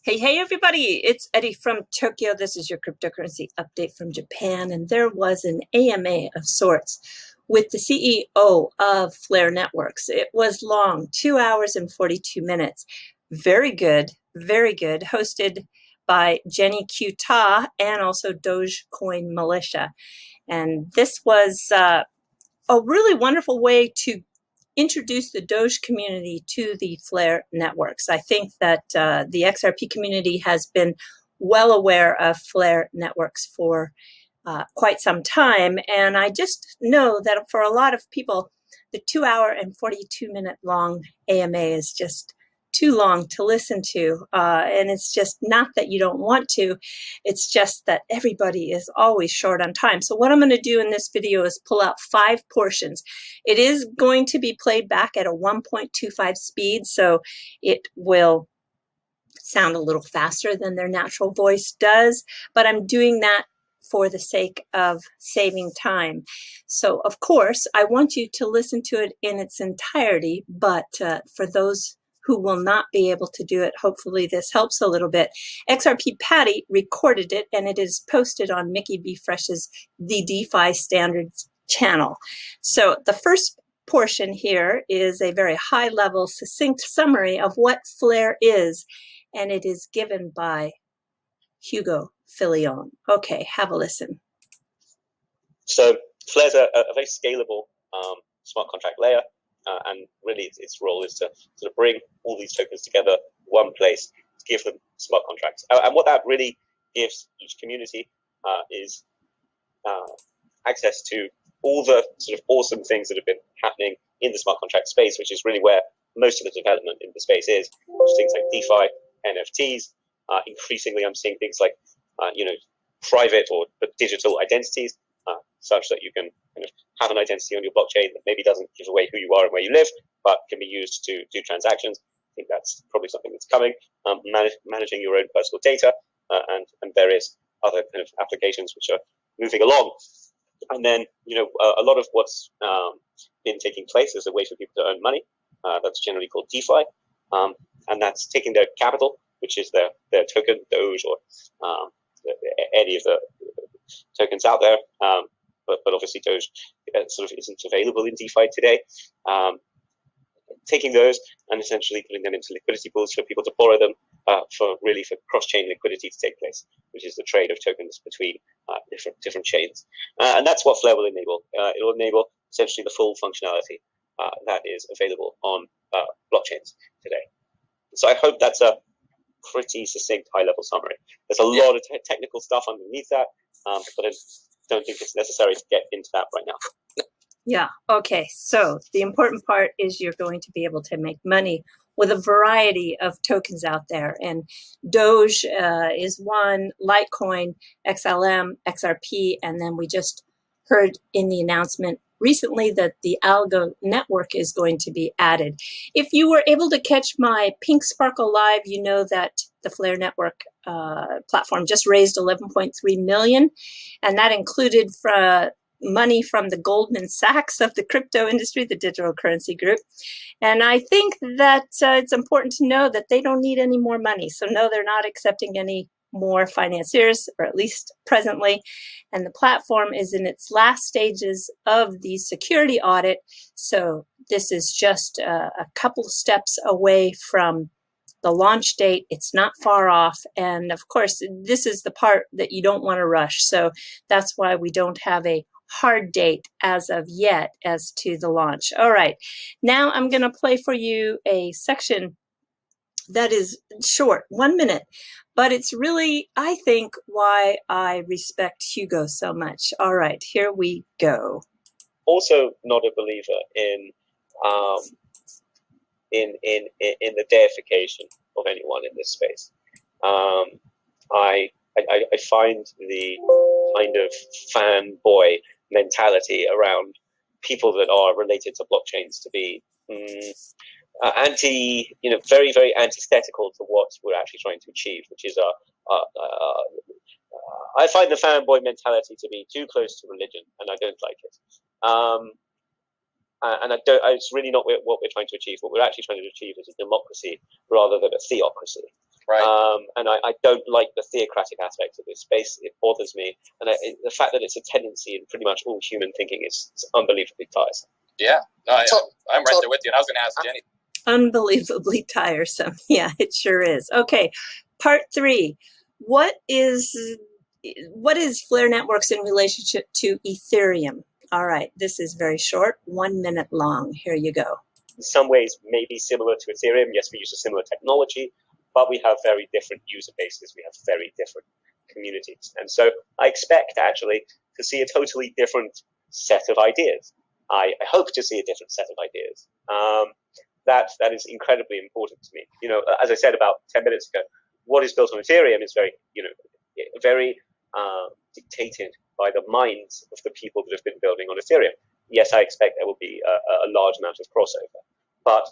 Hey, everybody, it's Eri from Tokyo. This is your cryptocurrency update from Japan. And there was an AMA of sorts with the CEO of FlareNetworks. It was long, 2 hours and 42 minutes. Very good, hosted by Jenny Q Ta and also Dogecoin Militia. And this was a really wonderful way to introduce the Doge community to the Flare networks. I think that the XRP community has been well aware of Flare networks for quite some time. And I just know that for a lot of people, the 2 hour and 42 minute long AMA is just too long to listen to. And it's just not that you don't want to, it's just that everybody is always short on time. So what I'm going to do in this video is pull out 5 portions. It is going to be played back at a 1.25 speed, so it will sound a little faster than their natural voice does, but I'm doing that for the sake of saving time. So of course, I want you to listen to it in its entirety, but for those who will not be able to do it, hopefully this helps a little bit. XRP Patty recorded it, and it is posted on Mickey B. Fresh's The DeFi Standards channel. So the first portion here is a very high-level, succinct summary of what Flare is, and it is given by Hugo Philion. Okay, have a listen. So Flare's a very scalable smart contract layer, and really its role is to sort of bring all these tokens together one place to give them smart contracts. And what that really gives each community is access to all the sort of awesome things that have been happening in the smart contract space, which is really where most of the development in the space is. Things like DeFi, NFTs. Increasingly, I'm seeing things like private or digital identities, such that you can kind of have an identity on your blockchain that maybe doesn't give away who you are and where you live, but can be used to do transactions. I think that's probably something that's coming. Managing your own personal data and various other kind of applications which are moving along. And then, a lot of what's been taking place is a way for people to earn money. That's generally called DeFi, and that's taking their capital, which is their token, Doge, or any of the tokens out there. But obviously Doge sort of isn't available in DeFi today. Taking those and essentially putting them into liquidity pools for people to borrow them for cross-chain liquidity to take place, which is the trade of tokens between different chains. And that's what Flare will enable. It will enable essentially the full functionality that is available on blockchains today. So I hope that's a pretty succinct high-level summary. There's a lot of technical stuff underneath that, but I don't think it's necessary to get into that right now. Yeah, okay, so the important part is you're going to be able to make money with a variety of tokens out there, and Doge is one, Litecoin, XLM, XRP, and then we just heard in the announcement recently that the Algo network is going to be added. If you were able to catch my Pink Sparkle Live, you know that the Flare Network platform just raised 11.3 million, and that included money from the Goldman Sachs of the crypto industry, the digital currency group. And I think that it's important to know that they don't need any more money. So no, they're not accepting any more financiers, or at least presently. And the platform is in its last stages of the security audit. So this is just a couple of steps away from the launch date. It's not far off. And of course, this is the part that you don't want to rush. So that's why we don't have a hard date as of yet as to the launch. All right, now I'm going to play for you a section that is short, 1 minute, but it's really, I think, why I respect Hugo so much. All right, here we go. Also, not a believer in the deification of anyone in this space. I find the kind of fanboy mentality around people that are related to blockchains to be very, very antithetical to what we're actually trying to achieve, which is I find the fanboy mentality to be too close to religion, and I don't like it. And it's really not what we're trying to achieve. What we're actually trying to achieve is a democracy rather than a theocracy. Right. And I don't like the theocratic aspect of this space. It bothers me. And the fact that it's a tendency in pretty much all human thinking is unbelievably tiresome. Yeah, no, I'm right there with you. And I was going to ask Jenny. Unbelievably tiresome. Yeah, it sure is. Okay, part 3. What is FlareNetworks in relationship to Ethereum? All right, this is very short, 1 minute long. Here you go. In some ways, maybe similar to Ethereum. Yes, we use a similar technology, but we have very different user bases. We have very different communities. And so I expect actually to see a totally different set of ideas. I hope to see a different set of ideas. That is incredibly important to me. You know, as I said about 10 minutes ago, what is built on Ethereum is very, very dictated by the minds of the people that have been building on Ethereum. Yes, I expect there will be a large amount of crossover, but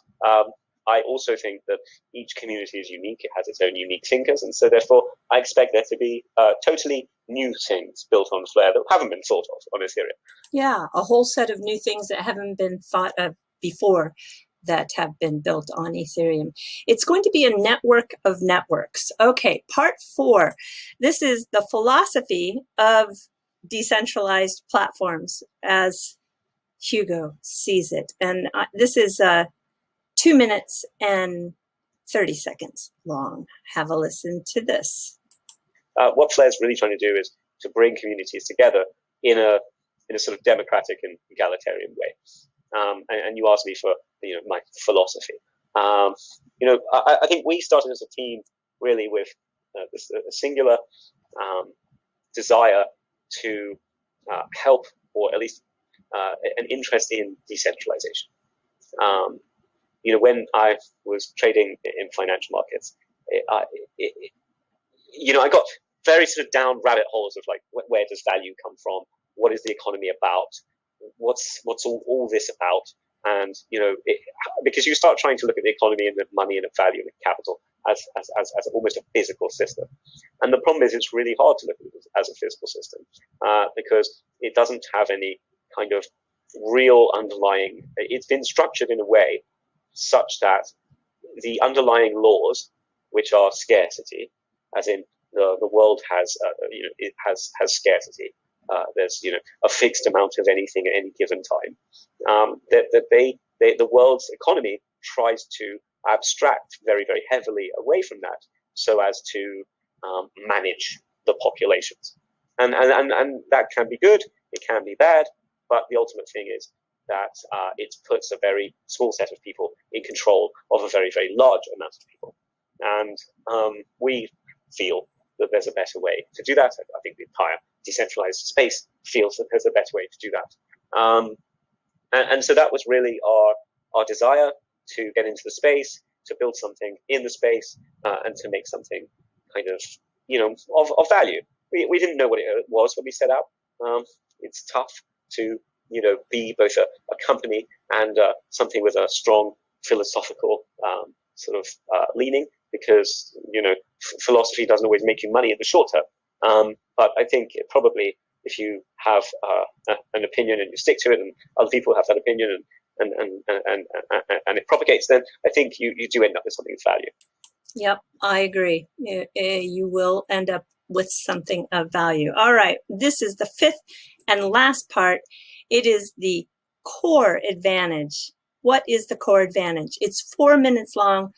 I also think that each community is unique. It has its own unique thinkers, and so therefore I expect there to be totally new things built on Flare that haven't been thought of on Ethereum. Yeah, a whole set of new things that haven't been thought of before that have been built on Ethereum. It's going to be a network of networks. Okay, part 4. This is the philosophy of decentralized platforms as Hugo sees it. And this is 2 minutes and 30 seconds long. Have a listen to this. What Flare's really trying to do is to bring communities together in a sort of democratic and egalitarian way. And you asked me for my philosophy. I think we started as a team really with a singular desire to help, or at least an interest in decentralization. When I was trading in financial markets, I got very sort of down rabbit holes of like, where does value come from? What is the economy about? What's all this about? And because you start trying to look at the economy and the money and the value and the capital as almost a physical system, and the problem is it's really hard to look at it as a physical system because it doesn't have any kind of real underlying. It's been structured in a way such that the underlying laws, which are scarcity, as in the world has it has scarcity. There's a fixed amount of anything at any given time. The world's economy tries to abstract very, very heavily away from that, so as to manage the populations, and that can be good, it can be bad, but the ultimate thing is that it puts a very small set of people in control of a very, very large amount of people, and we feel that there's a better way to do that. I think the entire decentralized space feels that there's a better way to do that. And so that was really our desire to get into the space, to build something in the space, and to make something kind of, of value. We didn't know what it was when we set out. It's tough to, be both a company and something with a strong philosophical sort of leaning, because, philosophy doesn't always make you money in the short term. But I think probably if you have an opinion and you stick to it, and other people have that opinion, and it propagates, then I think you do end up with something of value. Yep, I agree. You will end up with something of value. All right, this is the 5th and last part. It is the core advantage. What is the core advantage? It's 4 minutes long.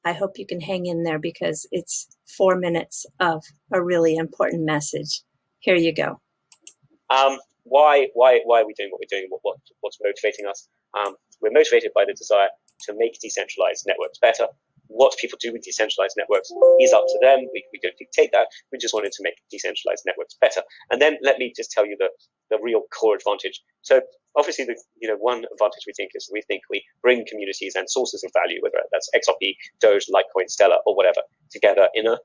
I hope you can hang in there because it's 4 minutes of a really important message. Here you go. Why are we doing what we're doing? What's motivating us? We're motivated by the desire to make decentralized networks better. What people do with decentralized networks is up to them. We don't dictate that. We just wanted to make decentralized networks better. And then let me just tell you the real core advantage. So obviously, one advantage we think we bring communities and sources of value, whether that's XRP, Doge, Litecoin, Stellar, or whatever, together in a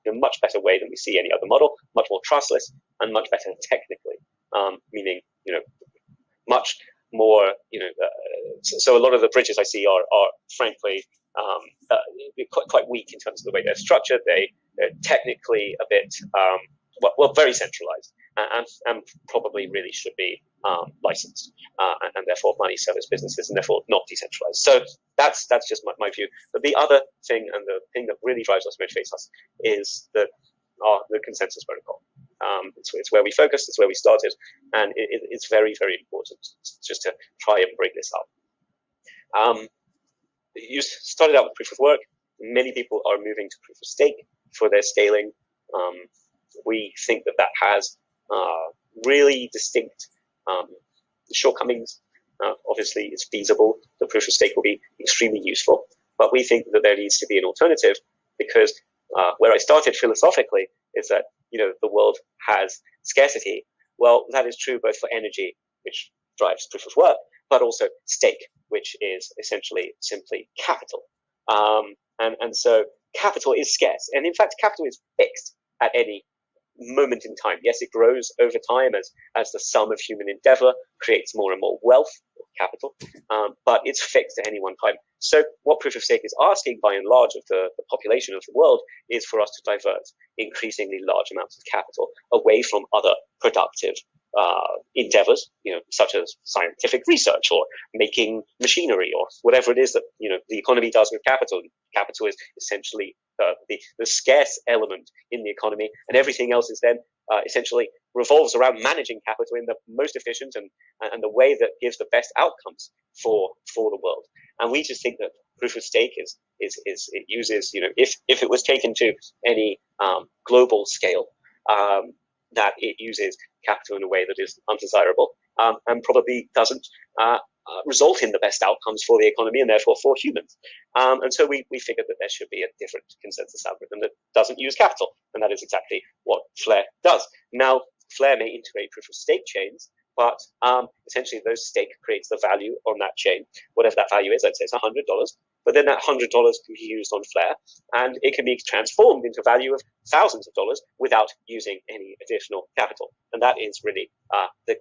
much better way than we see any other model, much more trustless and much better technically. Meaning, much more, so a lot of the bridges I see are frankly quite weak in terms of the way they're structured. They're technically a bit, very centralized. and probably really should be licensed, and therefore money service businesses, and therefore not decentralized. So that's just my view. But the other thing, and the thing that really drives us, motivates us, is the consensus protocol. It's where we focused, it's where we started, and it's very, very important just to try and bring this up. You started out with proof of work. Many people are moving to proof of stake for their scaling. We think that has really distinct shortcomings. Obviously, it's feasible. The proof of stake will be extremely useful, but we think that there needs to be an alternative, because where I started philosophically is that the world has scarcity. Well, that is true both for energy, which drives proof of work, but also stake, which is essentially simply capital. And so capital is scarce, and in fact, capital is fixed at any moment in time. Yes, it grows over time as the sum of human endeavor creates more and more wealth, capital, but it's fixed at any one time. So what proof of stake is asking, by and large, of the population of the world, is for us to divert increasingly large amounts of capital away from other productive endeavors, such as scientific research or making machinery or whatever it is that the economy does with capital. Capital is essentially the scarce element in the economy, and everything else is then essentially revolves around managing capital in the most efficient and the way that gives the best outcomes for the world. And we just think that proof of stake is it uses, if it was taken to any global scale, that it uses capital in a way that is undesirable, and probably doesn't result in the best outcomes for the economy and therefore for humans. And so we figured that there should be a different consensus algorithm that doesn't use capital, and that is exactly what Flare does. Now, Flare may integrate proof of stake chains, but essentially those stake creates the value on that chain, whatever that value is. Let's say it's $100, but then that $100 can be used on Flare, and it can be transformed into value of thousands of dollars without using any additional capital. And that is really the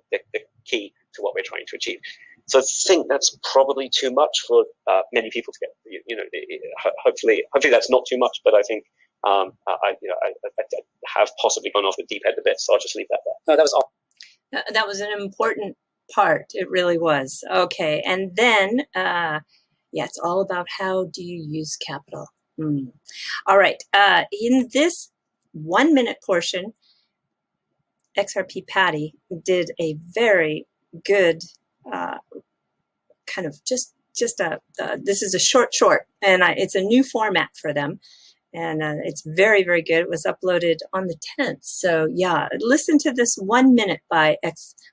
key to what we're trying to achieve. So I think that's probably too much for many people to get. Hopefully that's not too much, but I think I have possibly gone off the deep end a bit, so I'll just leave that there. No, that was all. That was an important part. It really was. Okay, and then it's all about how do you use capital. All right. In this 1 minute portion, XRP Patty did a very good kind of just this is a short, and it's a new format for them, and it's very, very good. It was uploaded on the 10th. So yeah, listen to this 1 minute by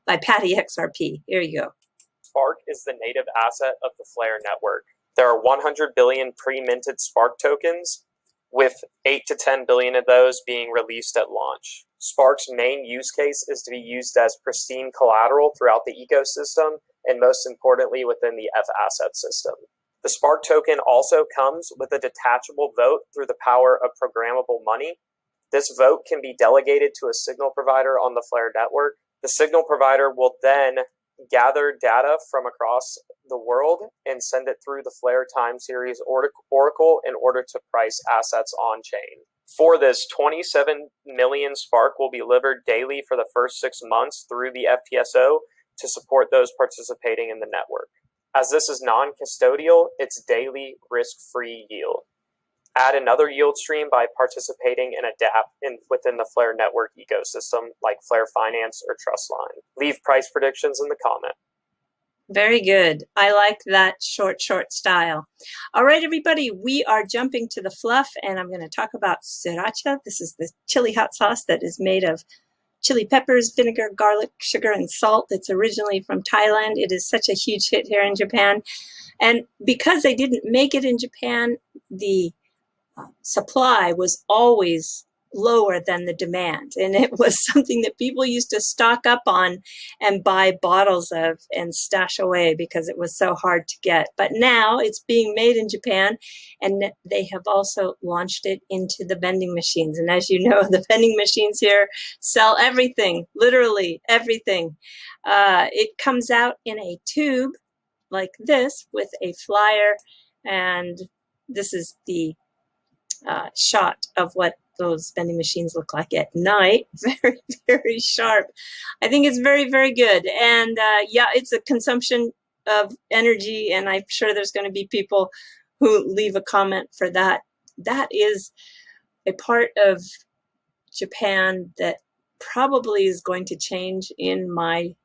Patty XRP. Here you go. Spark is the native asset of the Flare network. There are 100 billion pre-minted Spark tokens, with 8 to 10 billion of those being released at launch. Spark's main use case is to be used as pristine collateral throughout the ecosystem, and most importantly within the F-asset system. The Spark token also comes with a detachable vote through the power of programmable money. This vote can be delegated to a signal provider on the Flare network. The signal provider will then gather data from across the world and send it through the Flare time series oracle in order to price assets on-chain. For this, 27 million Spark will be delivered daily for the first 6 months through the FTSO to support those participating in the network. As this is non-custodial, it's daily risk-free yield. Add another yield stream by participating in a dApp within the Flare network ecosystem, like Flare Finance or Trustline. Leave price predictions in the comment. Very good. I like that short style. All right, everybody, we are jumping to the fluff, and I'm going to talk about sriracha. This is the chili hot sauce that is made of chili peppers, vinegar, garlic, sugar, and salt. It's originally from Thailand. It is such a huge hit here in Japan. And because they didn't make it in Japan, the supply was always lower than the demand. And it was something that people used to stock up on and buy bottles of and stash away because it was so hard to get. But now it's being made in Japan, and they have also launched it into the vending machines. And as you know, the vending machines here sell everything, literally everything. It comes out in a tube like this with a flyer, and this is the shot of what those vending machines look like at night. Very, very sharp. I think it's very, very good. And yeah, it's a consumption of energy, and I'm sure there's going to be people who leave a comment for that. That is a part of Japan that probably is going to change in my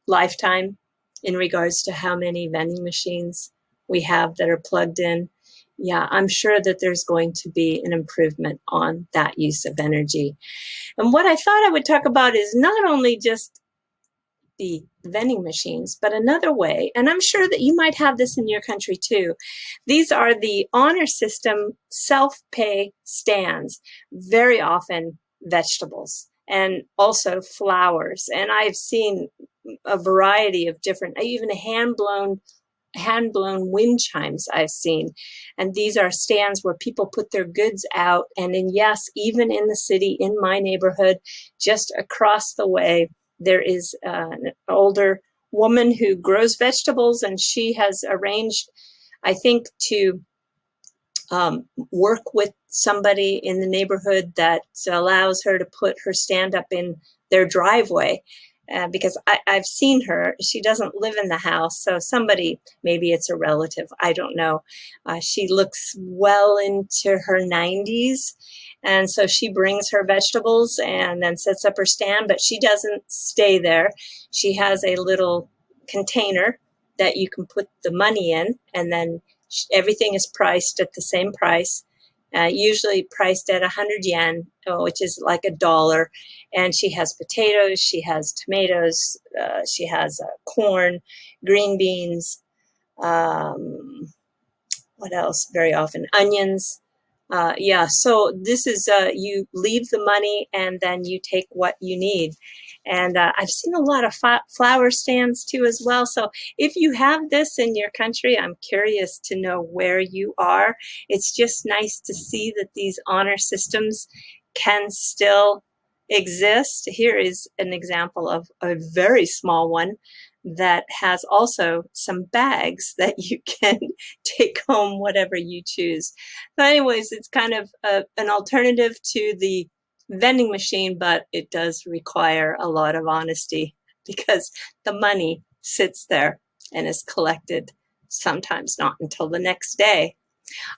lifetime in regards to how many vending machines we have that are plugged in. Yeah, I'm sure that there's going to be an improvement on that use of energy. And what I thought I would talk about is not only just the vending machines, but another way, and I'm sure that you might have this in your country too. These are the honor system self-pay stands, very often vegetables and also flowers. And I've seen a variety of different, even hand-blown wind chimes I've seen. And these are stands where people put their goods out. And then, yes, even in the city, in my neighborhood, just across the way, there is an older woman who grows vegetables, and she has arranged, I think, to work with somebody in the neighborhood that allows her to put her stand up in their driveway. Because I've seen her. She doesn't live in the house, so somebody, maybe it's a relative, I don't know. She looks well into her 90s, and so she brings her vegetables and then sets up her stand, but she doesn't stay there. She has a little container that you can put the money in, and then everything is priced at the same price. Usually priced at 100 yen, which is like $1. And she has potatoes, she has tomatoes, she has corn, green beans, what else? Very often onions. Yeah, so this is, you leave the money and then you take what you need. And I've seen a lot of flower stands too as well. So if you have this in your country, I'm curious to know where you are. It's just nice to see that these honor systems can still exist. Here is an example of a very small one that has also some bags that you can take home whatever you choose. So anyways, it's kind of an alternative to the vending machine, but it does require a lot of honesty because the money sits there and is collected sometimes not until the next day.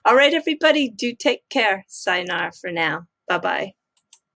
All right, everybody, do take care. Sayonara for now. Bye-bye.